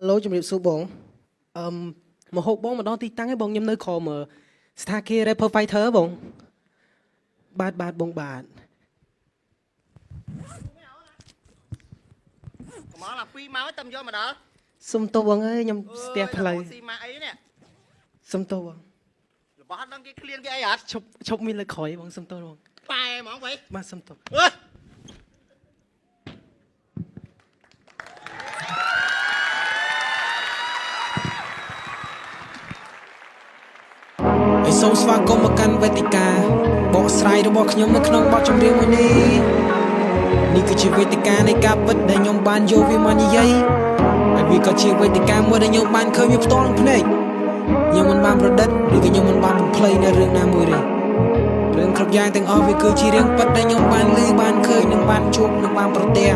lâu chụp điệp số bóng mà hộp bóng mà đó thì tăng cái bóng nhầm nơi khó mà Star kia đây perfect thớ bóng bát bóng bát món là phi máu tâm vô mà đó xung tô bóng ấy nhầm step play xung tô bóng bát đang cái clean cái ấy à chụp mình là khỏi bóng xung tô bóng bài món vậy mà xung tôសូមស្វាគមន៍មកកាន់វេទិកាបកស្រាយរបស់ខ្ញុំនៅក្នុងបទចម្រៀងមួយនេះគឺជាវេទិកានៃការពិតដែលខ្ញុំបានយកវាមកនិយាយហើយវាក៏ជាវេទិកាមួយដែលខ្ញុំបានឃើញវាផ្ទាល់នឹងភ្នែកខ្ញុំមិនបានប្រឌិតឬក៏ខ្ញុំមិនបានបំភ្លៃនៅរឿងណាមួយទេរឿងគ្រប់យ៉ាងទាំងអស់វាគឺជារឿងពិតដែលខ្ញុំបានឮបានឃើញនិងបានជួបនិងបានប្រទះ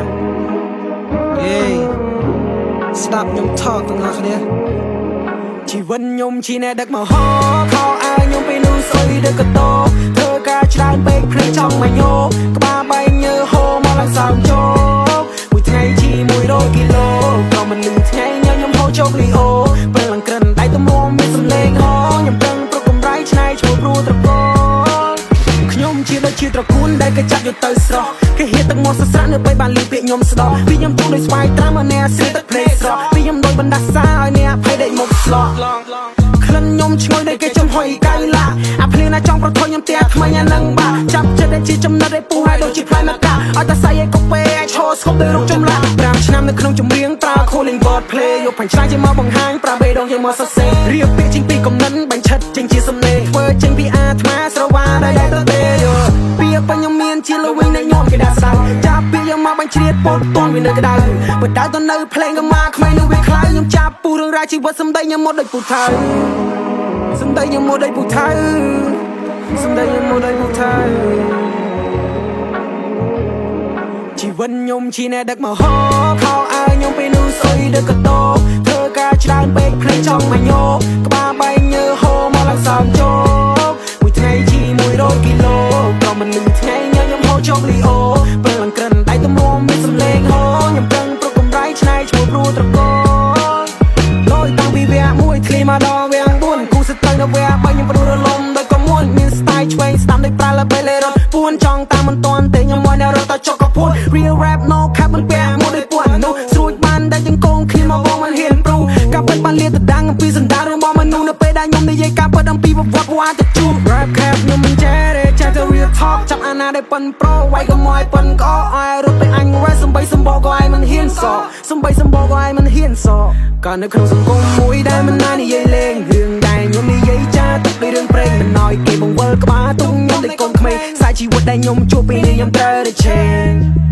ស្ដាប់ខ្ញុំថតទាំងអស់គ្នាជីវិតខ្ញុំជាអ្នកដឹកមកហោខោអាយខ្ញុំពេលនោះស្អុយដឹកកតោធ្វើការច្រើនពេកភ្លេចចង់មកញោក្បាលបែកញើហូរមកឡើងសើមជោមួយថ្ងៃជី100គីឡូក៏មិនលឺថ្ងៃញ៉ាំខ្ញុំហូរជោគលីអូពេលឡើងក្រិនដៃទំនោមមានសំឡេងហោខ្ញុំប្រឹងប្រកកម្រៃឆ្នៃឈ្មោះព្រួត្រកូលខ្ញុំជាដូចជាត្រកូលដែលគេចាក់យកទៅស្រស់គេហៀទឹកមកសស្រាក់នៅពេលបានលឺពាក្យខ្ញុំស្ដោពីខ្ញុំទូដូចស្វាយត្រាំឲ្យអ្នកស្រីទឹកភ្នែកស្រស់ពីខ្ញុំដូចបណ្ដាសាឲ្យអ្នកភ័យដេកមុខស្លោះក្លិនខ្ញុំឈ្ងុយដែលគេចំហុយកៅឡាអាភ្លៀងណាចង់ប្រថុយខ្ញុំផ្ទះថ្មីអានឹងបាចាប់ចិត្តដែលជាចំណិតឯពូហើយដូចជាផ្លែមកកាឲ្យតែស្អីឯកូពេអាចឈរស្គប់ដោយរូបចម្លាក់5ឆ្នាំនៅក្នុងចម្រៀងប្រើ calling word play យកផាញ់ឆ្លាញ់ជាមកបង្ហាញប្រាបេដងជាមកសរសេររៀបពាក្យចេញពីកំណិនបាញ់ឆិតចេញជាសំឡេងធ្វើចេញពីអាត្មាស្រវាដែលទៅទេពាក្យបញ្ញមានជាលវិញនៃញោមគេដាក់ស្ដៅចាប់ពាក្យយកមកបាញ់ជ្រៀតពោតតន់វានៅក្តៅបើដៅទៅនៅភ្លេងក៏មកក្មេងនៅវាខ្លៅខ្ញុំចាប់ពូរឿងរ៉ាវជីវិតសំដីខ្ញុំមកដូចពូថៅសំដីខ្ញុំមកដូចពូថៅសំដីខ្ញុំមកដូចពូថៅជីវិតខ្ញុំជាអ្នកដឹកមកហោខោអាយខ្ញុំពេលនោះស្អុយដឹកកតោធ្វើការច្រើនពេកភ្លេចចង់មកញោក្បាលបែកញើហូរមកឡើងសើមជោមួយថ្ងៃជី100គីឡូក៏មិនលឺថ្ងៃញ៉ាំខ្ញុំហូរជោគលីអូពេលឡើងក្រិនដៃទំនោមមានសំឡេងហោខ្ញុំប្រឹងប្រកកម្រៃឆ្នៃឈ្មោះព្រួត្រកូលលយតាំងពីវគ្គ1ធ្លីមកដល់វគ្គ4គូសិតទៅដល់វគ្គ3ខ្ញុំប្រួលរលំដោយក៏មួនមាន style ឆ្វេងស្ដាំដូចប្រាល់ពេលរត់ពួនចង់តាមមិនតាន់ទេខ្ញុំមកអ្នករត់ទៅចុកកពួន real rap no cap មិនពាក់មកដូចពួននោះស្រួចបានតែយើងកងគ្នាមកបងមិនហ៊ានព្រូការពិតបានលាតដាំងអំពីសន្តានរបស់មនុស្សនៅពេលដែលខ្ញុំនិយាយការពិតអំពីប្រវត្តិគាត់ទៅជួប rap cap ខ្ញុំមិនចេះទេចេះតែ real talk ចាប់អាណាដែលប៉ិនប្រូវាយក៏មកឲ្យប៉ិនក៏ឲ្យរត់ទៅអញ rap សំបីសម្បកក៏ឲ្យមិនហ៊ានសសំបីសម្បកក៏ឲ្យមិនហ៊ានសក៏នៅក្នុងសង្គមមួយដែលមិនណានិយាយលេងរឿងដែលខ្ញុំនិយាយចាទុកដូចរឿងព្រេងមិនណយគេបង្វិលក្បាលទុំខ្ញុំដូចកូនក្មេងខ្សែជីវិតដែលខ្ញុំជួបពីនេះខ្ញុំត្រូវតែ change